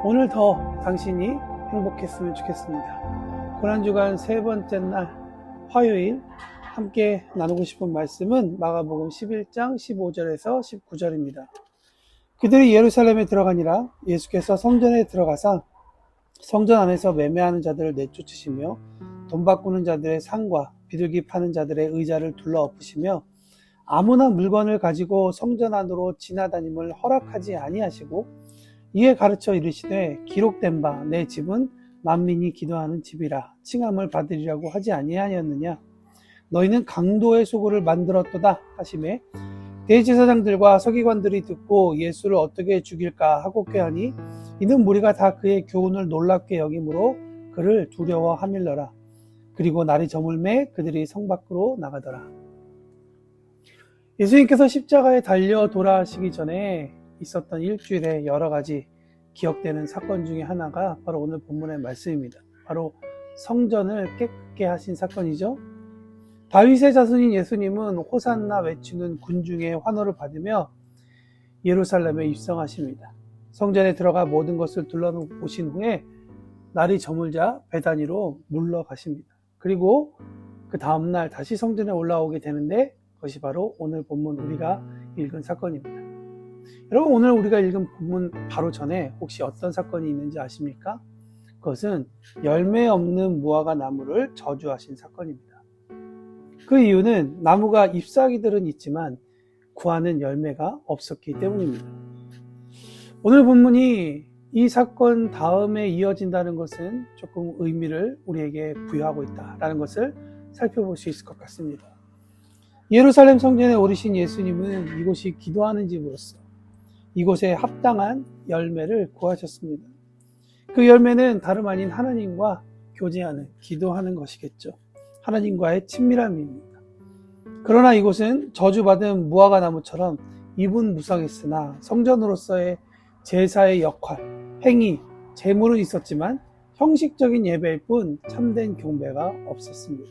오늘 더 당신이 행복했으면 좋겠습니다. 고난주간 세 번째 날 화요일 함께 나누고 싶은 말씀은 마가복음 11장 15절에서 19절입니다. 그들이 예루살렘에 들어가니라. 예수께서 성전에 들어가사 성전 안에서 매매하는 자들을 내쫓으시며 돈 바꾸는 자들의 상과 비둘기 파는 자들의 의자를 둘러 엎으시며 아무나 물건을 가지고 성전 안으로 지나다님을 허락하지 아니하시고 이에 가르쳐 이르시되 기록된 바 내 집은 만민이 기도하는 집이라 칭함을 받으리라고 하지 아니하였느냐. 너희는 강도의 소굴을 만들었도다 하시매 대제사장들과 서기관들이 듣고 예수를 어떻게 죽일까 하고 꾀하니 이는 무리가 다 그의 교훈을 놀랍게 여김으로 그를 두려워하밀러라. 그리고 날이 저물매 그들이 성 밖으로 나가더라. 예수님께서 십자가에 달려 돌아가시기 전에 있었던 일주일에 여러 가지 기억되는 사건 중에 하나가 바로 오늘 본문의 말씀입니다. 바로 성전을 깨끗게 하신 사건이죠. 다윗의 자손인 예수님은 호산나 외치는 군중의 환호를 받으며 예루살렘에 입성하십니다. 성전에 들어가 모든 것을 둘러보신 후에 날이 저물자 베다니로 물러가십니다. 그리고 그 다음날 다시 성전에 올라오게 되는데 그것이 바로 오늘 본문 우리가 읽은 사건입니다. 여러분, 오늘 우리가 읽은 본문 바로 전에 혹시 어떤 사건이 있는지 아십니까? 그것은 열매 없는 무화과 나무를 저주하신 사건입니다. 그 이유는 나무가 잎사귀들은 있지만 구하는 열매가 없었기 때문입니다. 오늘 본문이 이 사건 다음에 이어진다는 것은 조금 의미를 우리에게 부여하고 있다는 것을 살펴볼 수 있을 것 같습니다. 예루살렘 성전에 오르신 예수님은 이곳이 기도하는 집으로서 이곳에 합당한 열매를 구하셨습니다. 그 열매는 다름 아닌 하나님과 교제하는, 기도하는 것이겠죠. 하나님과의 친밀함입니다. 그러나 이곳은 저주받은 무화과 나무처럼 잎은 무성했으나 성전으로서의 제사의 역할, 행위, 제물은 있었지만 형식적인 예배일 뿐 참된 경배가 없었습니다.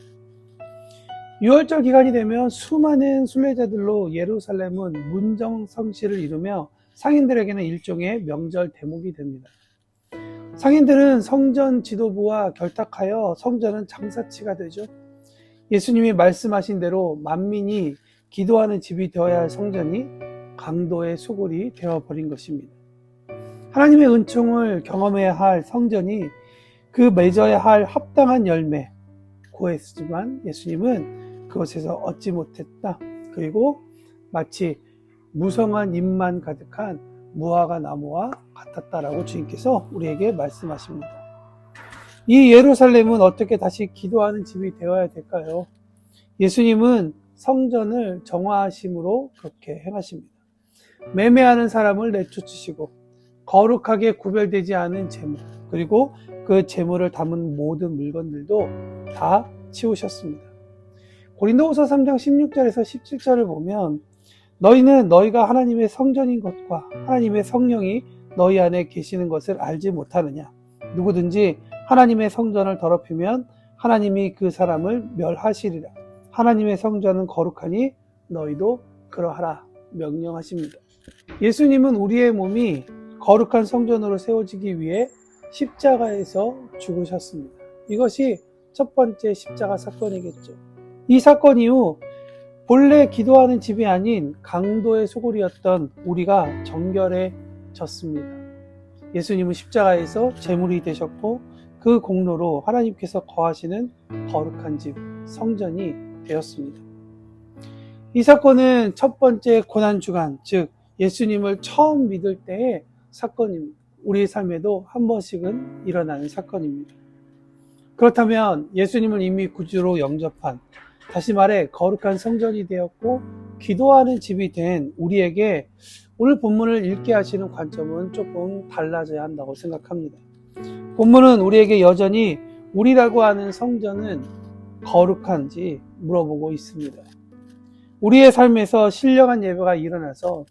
6월절 기간이 되면 수많은 순례자들로 예루살렘은 문정성시를 이루며 상인들에게는 일종의 명절 대목이 됩니다. 상인들은 성전 지도부와 결탁하여 성전은 장사치가 되죠. 예수님이 말씀하신 대로 만민이 기도하는 집이 되어야 할 성전이 강도의 소굴이 되어버린 것입니다. 하나님의 은총을 경험해야 할 성전이 그 맺어야 할 합당한 열매 구했지만 예수님은 그것에서 얻지 못했다. 그리고 마치 무성한 잎만 가득한 무화과 나무와 같았다라고 주님께서 우리에게 말씀하십니다. 이 예루살렘은 어떻게 다시 기도하는 집이 되어야 될까요? 예수님은 성전을 정화하심으로 그렇게 행하십니다. 매매하는 사람을 내쫓으시고 거룩하게 구별되지 않은 재물, 그리고 그 재물을 담은 모든 물건들도 다 치우셨습니다. 고린도후서 3장 16절에서 17절을 보면 너희는 너희가 하나님의 성전인 것과 하나님의 성령이 너희 안에 계시는 것을 알지 못하느냐. 누구든지 하나님의 성전을 더럽히면 하나님이 그 사람을 멸하시리라. 하나님의 성전은 거룩하니 너희도 그러하라 명령하십니다. 예수님은 우리의 몸이 거룩한 성전으로 세워지기 위해 십자가에서 죽으셨습니다. 이것이 첫 번째 십자가 사건이겠죠. 이 사건 이후 본래 기도하는 집이 아닌 강도의 소굴이었던 우리가 정결해졌습니다. 예수님은 십자가에서 제물이 되셨고 그 공로로 하나님께서 거하시는 거룩한 집, 성전이 되었습니다. 이 사건은 첫 번째 고난주간, 즉 예수님을 처음 믿을 때의 사건입니다. 우리의 삶에도 한 번씩은 일어나는 사건입니다. 그렇다면 예수님을 이미 구주로 영접한, 다시 말해 거룩한 성전이 되었고 기도하는 집이 된 우리에게 오늘 본문을 읽게 하시는 관점은 조금 달라져야 한다고 생각합니다. 본문은 우리에게 여전히 우리라고 하는 성전은 거룩한지 물어보고 있습니다. 우리의 삶에서 신령한 예배가 일어나서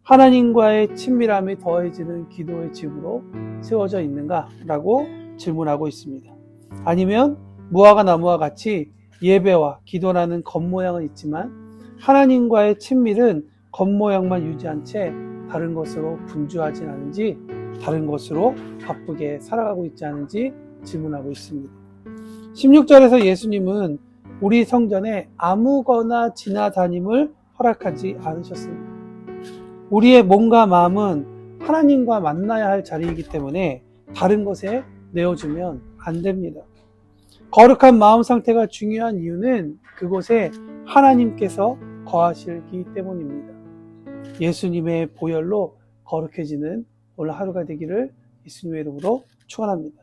하나님과의 친밀함이 더해지는 기도의 집으로 세워져 있는가? 라고 질문하고 있습니다. 아니면 무화과 나무와 같이 예배와 기도라는 겉모양은 있지만 하나님과의 친밀은 겉모양만 유지한 채 다른 것으로 분주하진 않은지 다른 것으로 바쁘게 살아가고 있지 않은지 질문하고 있습니다. 16절에서 예수님은 우리 성전에 아무거나 지나다님을 허락하지 않으셨습니다. 우리의 몸과 마음은 하나님과 만나야 할 자리이기 때문에 다른 것에 내어주면 안 됩니다. 거룩한 마음 상태가 중요한 이유는 그곳에 하나님께서 거하시기 때문입니다. 예수님의 보혈로 거룩해지는 오늘 하루가 되기를 예수님의 이름으로 축원합니다.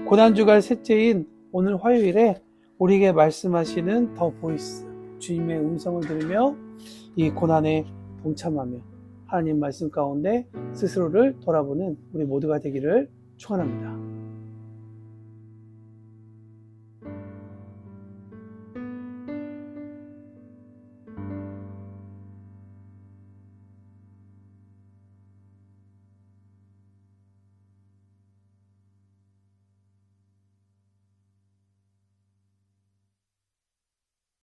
고난주간 셋째인 오늘 화요일에 우리에게 말씀하시는 더 보이스, 주님의 음성을 들으며 이 고난에 동참하며 하나님 말씀 가운데 스스로를 돌아보는 우리 모두가 되기를 축원합니다.